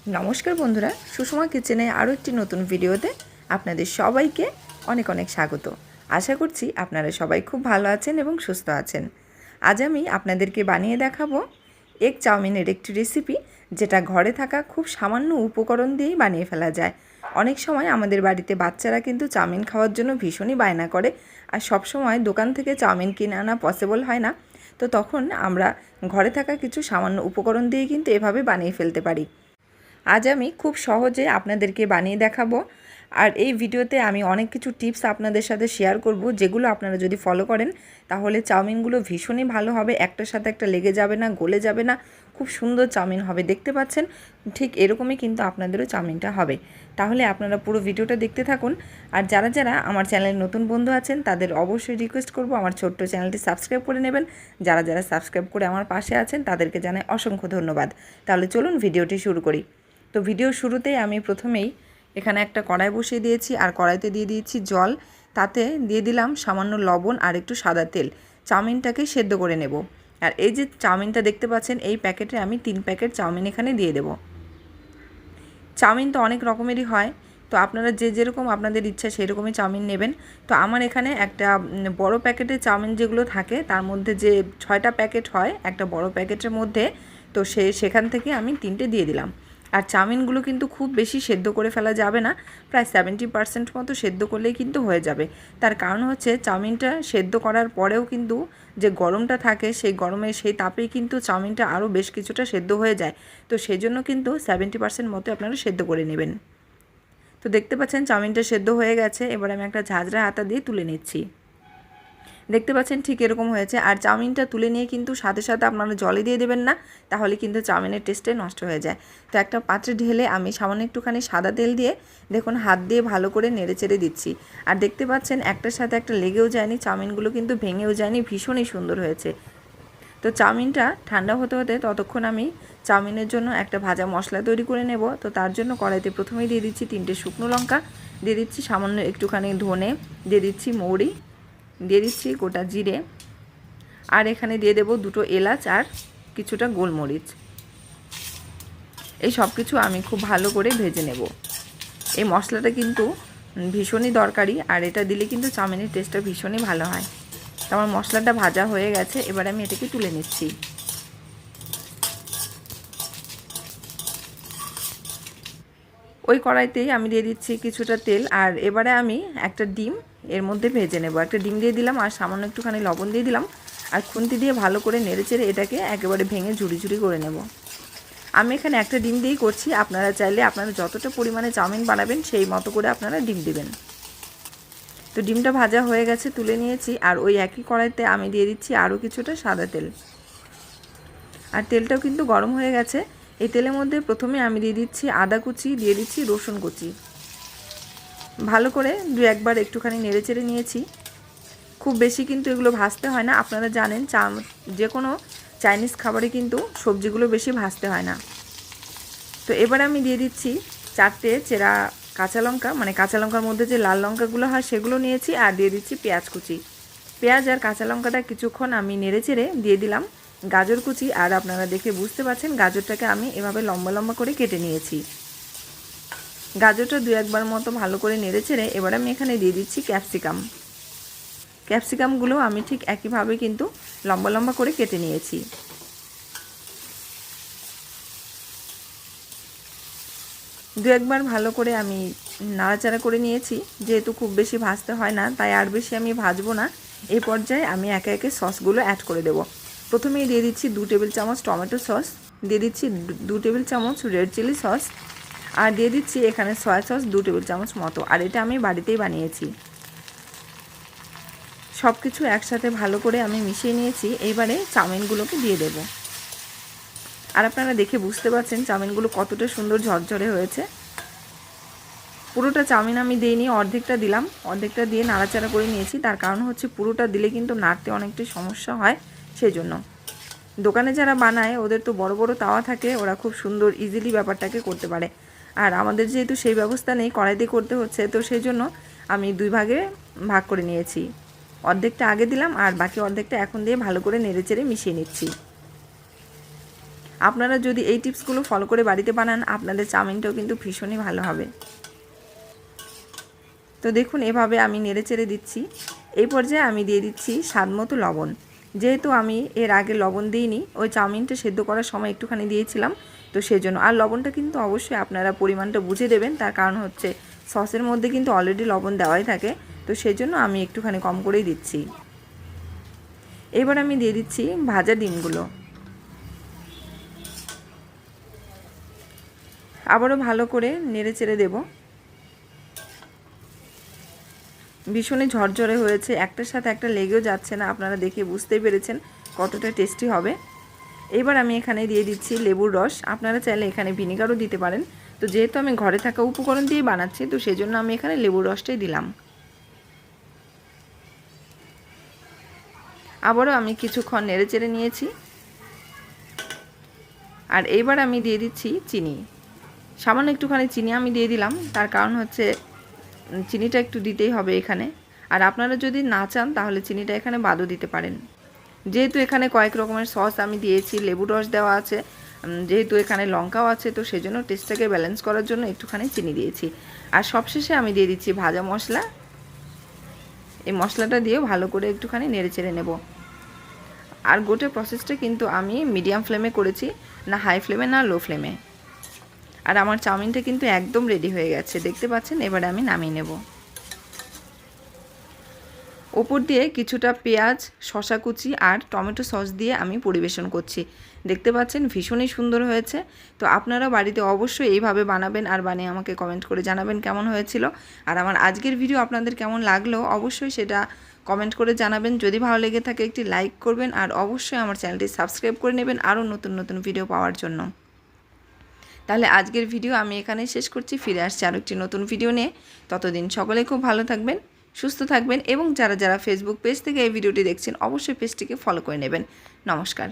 নমস্কার বন্ধুরা, সুষমা কিচেনে আরও একটি নতুন ভিডিওতে আপনাদের সবাইকে অনেক অনেক স্বাগত। আশা করছি আপনারা সবাই খুব ভালো আছেন এবং সুস্থ আছেন। আজ আমি আপনাদেরকে বানিয়ে দেখাবো এগ চাউমিনের একটি রেসিপি, যেটা ঘরে থাকা খুব সামান্য উপকরণ দিয়েই বানিয়ে ফেলা যায়। অনেক সময় আমাদের বাড়িতে বাচ্চারা কিন্তু চাউমিন খাওয়ার জন্য ভীষণই বায়না করে, আর সব সময় দোকান থেকে চাউমিন কিনে আনা পসিবল হয় না। তো তখন আমরা ঘরে থাকা কিছু সামান্য উপকরণ দিয়ে কিন্তু এভাবে বানিয়ে ফেলতে পারি। আজ আমি খুব সহজে আপনাদেরকে বানিয়ে দেখাবো, আর এই ভিডিওতে আমি অনেক কিছু টিপস আপনাদের সাথে শেয়ার করব, যেগুলো আপনারা যদি ফলো করেন তাহলে চাউমিনগুলো ভীষণই ভালো হবে, একটার সাথে একটা লেগে যাবে না, গলে যাবে না, খুব সুন্দর চাউমিন হবে। দেখতে পাচ্ছেন ঠিক এরকমই কিন্তু আপনাদেরও চাউমিনটা হবে। তাহলে আপনারা পুরো ভিডিওটা দেখতে থাকুন। আর যারা যারা আমার চ্যানেলের নতুন বন্ধু আছেন তাদের অবশ্যই রিকোয়েস্ট করব আমার ছোট্ট চ্যানেলটি সাবস্ক্রাইব করে নেবেন। যারা যারা সাবস্ক্রাইব করে আমার পাশে আছেন তাদেরকে জানাই অসংখ্য ধন্যবাদ। তাহলে চলুন ভিডিওটি শুরু করি। তো ভিডিও শুরুতেই আমি প্রথমেই এখানে একটা কড়াই বসিয়ে দিয়েছি, আর কড়াইতে দিয়ে দিয়েছি জল, তাতে দিয়ে দিলাম সামান্য লবণ আর একটু সাদা তেল। চাউমিনটাকে সেদ্ধ করে নেব। আর এই যে চাউমিনটা দেখতে পাচ্ছেন, এই প্যাকেটে আমি 3 প্যাকেট চাউমিন এখানে দিয়ে দেব। চাউমিন তো অনেক রকমেরই হয়, তো আপনারা যে যেরকম আপনাদের ইচ্ছা সেই রকমই চাউমিন নেবেন। তো আমার এখানে একটা বড় প্যাকেটের চাউমিন যেগুলো থাকে, তার মধ্যে যে 6টা প্যাকেট হয় একটা বড় প্যাকেটের মধ্যে, তো সেখান থেকে আমি 3টে দিয়ে দিলাম। আর চাউমিনগুলো কিন্তু খুব বেশি সেদ্ধ করে ফেলা যাবে না, প্রায় 70% মতো সেদ্ধ করলেই কিন্তু হয়ে যাবে। তার কারণ হচ্ছে চাউমিনটা সেদ্ধ করার পরেও কিন্তু যে গরমটা থাকে, সেই গরমে সেই তাপেই কিন্তু চাউমিনটা আরও বেশ কিছুটা সেদ্ধ হয়ে যায়। তো সেই জন্য কিন্তু 70% মতো আপনারা সেদ্ধ করে নেবেন। তো দেখতে পাচ্ছেন চাউমিনটা সেদ্ধ হয়ে গেছে। এবার আমি একটা ঝাঁঝরা হাতা দিয়ে তুলে নিচ্ছি। দেখতে পাচ্ছেন ঠিক এরকম হয়েছে। আর চাউমিনটা তুলে নিয়ে কিন্তু সাথে সাথে আপনারা জলে দিয়ে দেবেন না, তাহলে কিন্তু চাউমিনের টেস্টটাই নষ্ট হয়ে যায়। তো একটা পাত্রে ঢেলে আমি সামান্য একটুখানি সাদা তেল দিয়ে দেখুন হাত দিয়ে ভালো করে নেড়ে চেড়ে দিচ্ছি। আর দেখতে পাচ্ছেন একটার সাথে একটা লেগেও যায়নি, চাউমিনগুলো কিন্তু ভেঙেও যায়নি, ভীষণই সুন্দর হয়েছে। তো চাউমিনটা ঠান্ডা হতে হতে ততক্ষণ আমি চাউমিনের জন্য একটা ভাজা মশলা তৈরি করে নেব। তো তার জন্য কড়াইতে প্রথমেই দিয়ে দিচ্ছি 3টে শুকনো লঙ্কা, দিয়ে দিচ্ছি সামান্য একটুখানি ধনে, দিয়ে দিচ্ছি মৌরি, দিয়ে দিচ্ছি গোটা জিরে, আর এখানে দিয়ে দেব 2টো এলাচ আর কিছুটা গোলমরিচ। এই সব কিছু আমি খুব ভালো করে ভেজে নেব। এই মশলাটা কিন্তু ভীষণই দরকারি, আর এটা দিলে কিন্তু চাউমিনের টেস্টটা ভীষণই ভালো হয়। তো আমার মশলাটা ভাজা হয়ে গেছে, এবার আমি এটাকে তুলে নিচ্ছি। ওই কড়াইতেই আমি দিয়ে দিচ্ছি কিছুটা তেল, আর এবারে আমি একটা ডিম এর মধ্যে ভেজে নেব। একটা ডিম দিয়ে দিলাম, আর সামান্য একটুখানি লবণ দিয়ে দিলাম, আর খুন্তি দিয়ে ভালো করে নেড়েচেড়ে এটাকে একেবারে ভেঙে ঝুড়ি ঝুড়ি করে নেব। আমি এখানে একটা ডিম দিয়েই করছি, আপনারা চাইলে আপনারা যতটা পরিমাণে চাউমিন বানাবেন সেই মতো করে আপনারা ডিম দিবেন। তো ডিমটা ভাজা হয়ে গেছে, তুলে নিয়েছি। আর ওই একই কড়াইতে আমি দিয়ে দিচ্ছি আরও কিছুটা সাদা তেল, আর তেলটাও কিন্তু গরম হয়ে গেছে। এই তেলের মধ্যে প্রথমে আমি দিয়ে দিচ্ছি আদা কুচি, দিয়ে দিচ্ছি রসুন কুচি, ভালো করে 2-1বার একটুখানি নেড়েচেড়ে নিয়েছি। খুব বেশি কিন্তু এগুলো ভাজতে হয় না, আপনারা জানেন যে কোনো চাইনিজ খাবারে কিন্তু সবজিগুলো বেশি ভাজতে হয় না। তো এবার আমি দিয়ে দিচ্ছি 4টে চেরা কাঁচা লঙ্কা, মানে কাঁচা লঙ্কার মধ্যে যে লাল লঙ্কাগুলো হয় সেগুলো নিয়েছি, আর দিয়ে দিচ্ছি পেঁয়াজ কুচি। পেঁয়াজ আর কাঁচা লঙ্কাটা কিছুক্ষণ আমি নেড়েচেড়ে দিয়ে দিলাম গাজর কুচি, আর আপনারা দেখে বুঝতে পারছেন গাজরটাকে আমি এভাবে লম্বা লম্বা করে কেটে নিয়েছি। গাজরটা 2-1বার মতো ভালো করে নেড়েচেড়ে এবার আমি এখানে দিয়ে দিচ্ছি ক্যাপসিকাম। ক্যাপসিকামগুলো আমি ঠিক একইভাবে কিন্তু লম্বা লম্বা করে কেটে নিয়েছি। দু একবার ভালো করে আমি নাড়াচাড়া করে নিয়েছি। যেহেতু খুব বেশি ভাজতে হয় না, তাই আর বেশি আমি ভাজবো না। এই পর্যায়ে আমি একে একে সসগুলো অ্যাড করে দেব। প্রথমেই দিয়ে দিচ্ছি 2 টেবিল চামচ টমেটো সস, দিয়ে দিচ্ছি 2 টেবিল চামচ রেড চিলি সস, আর দিয়ে দিচ্ছি এখানে সয়া সস 2 টেবিল চামচ মতো, আর এটা আমি বাড়িতেই বানিয়েছি। সব কিছু একসাথে ভালো করে আমি মিশিয়ে নিয়েছি। এইবারে চাউমিনগুলোকে দিয়ে দেব। আর আপনারা দেখে বুঝতে পারছেন চাউমিনগুলো কতটা সুন্দর ঝরঝরে হয়েছে। পুরোটা চাউমিন আমি দিইনি, অর্ধেকটা দিলাম, অর্ধেকটা দিয়ে নাড়াচাড়া করে নিয়েছি। তার কারণ হচ্ছে পুরোটা দিলে কিন্তু নাড়তে অনেকটাই সমস্যা হয়, সেই জন্য। দোকানে যারা বানায় ওদের তো বড় বড় তাওয়া থাকে, ওরা খুব সুন্দর ইজিলি ব্যাপারটাকে করতে পারে। আর আমাদের যেহেতু সেই ব্যবস্থা নেই, কড়াইতে করতে হচ্ছে, তো সেই জন্য আমি 2 ভাগে ভাগ করে নিয়েছি। অর্ধেকটা আগে দিলাম, আর বাকি অর্ধেকটা এখন দিয়ে ভালো করে নেড়েচেড়ে মিশিয়ে নিচ্ছি। আপনারা যদি এই টিপসগুলো ফলো করে বাড়িতে বানান আপনাদের চাউমিনটাও কিন্তু ভীষণই ভালো হবে। তো দেখুন এভাবে আমি নেড়েচেড়ে দিচ্ছি। এই পর্যায়ে আমি দিয়ে দিচ্ছি স্বাদমতো লবণ। যেহেতু আমি এর আগে লবণ দিইনি, ওই চাউমিনটা সেদ্ধ করার সময় একটুখানি দিয়েছিলাম, তো সেজন্য। আর লবণটা কিন্তু অবশ্যই আপনারা পরিমাণটা বুঝে দেবেন, তার কারণ হচ্ছে সসের মধ্যে কিন্তু অলরেডি লবণ দেওয়াই থাকে, তো সেজন্য আমি একটুখানি কম করেই দিচ্ছি। এবার আমি দিয়ে দিচ্ছি ভাজা ডিমগুলো। আবারও ভালো করে নেড়েচেড়ে দেব। ভীষণই ঝরঝরে হয়েছে, একটার সাথে একটা লেগেও যাচ্ছে না, আপনারা দেখে বুঝতেই পেরেছেন কতটা টেস্টি হবে। এবার আমি এখানে দিয়ে দিচ্ছি লেবুর রস। আপনারা চাইলে এখানে ভিনেগারও দিতে পারেন, তো যেহেতু আমি ঘরে থাকা উপকরণ দিয়ে বানাচ্ছি তো সেজন্য আমি এখানে লেবুর রসটাই দিলাম। আবারও আমি কিছুক্ষণ নেড়েচেড়ে নিয়েছি। আর এইবার আমি দিয়ে দিচ্ছি চিনি। সামান্য একটুখানি চিনি আমি দিয়ে দিলাম, তার কারণ হচ্ছে চিনিটা একটু দিতেই হবে এখানে। আর আপনারা যদি না চান তাহলে চিনিটা এখানে বাদও দিতে পারেন। যেহেতু এখানে কয়েক রকমের সস আমি দিয়েছি, লেবু রস দেওয়া আছে, যেহেতু এখানে লঙ্কাও আছে, তো সেজন্য টেস্টটাকে ব্যালেন্স করার জন্য একটুখানি চিনি দিয়েছি। আর সবশেষে আমি দিয়ে দিচ্ছি ভাজা মশলা। এই মশলাটা দিয়েও ভালো করে একটুখানি নেড়েচেড়ে নেব। আর গোটা প্রসেসটা কিন্তু আমি মিডিয়াম ফ্লেমে করেছি, না হাই ফ্লেমে না লো ফ্লেমে। আর আমার চাউমিনটা কিন্তু একদম রেডি হয়ে গেছে, দেখতে পাচ্ছেন। এবারে আমি নামিয়ে নেব। ওপর দিয়ে কিছুটা পেঁয়াজ, শসা কুচি আর টমেটো সস দিয়ে আমি পরিবেশন করছি। দেখতে পাচ্ছেন ভীষণই সুন্দর হয়েছে। তো আপনারা বাড়িতে অবশ্যই এইভাবে বানাবেন আর বানিয়ে আমাকে কমেন্ট করে জানাবেন কেমন হয়েছিল। আর আমার আজকের ভিডিও আপনাদের কেমন লাগলো অবশ্যই সেটা কমেন্ট করে জানাবেন। যদি ভালো লেগে থাকে একটি লাইক করবেন আর অবশ্যই আমার চ্যানেলটি সাবস্ক্রাইব করে নেবেন আরও নতুন নতুন ভিডিও পাওয়ার জন্য। তাহলে আজকের ভিডিও আমি এখানেই শেষ করছি। ফিরে আসছি আরও একটি নতুন ভিডিও নিয়ে। ততদিন সকলে খুব ভালো থাকবেন, সুস্থ থাকবেন এবং যারা যারা ফেসবুক পেজ থেকে এই ভিডিওটি দেখছেন অবশ্যই পেজটিকে ফলো করে নেবেন। নমস্কার।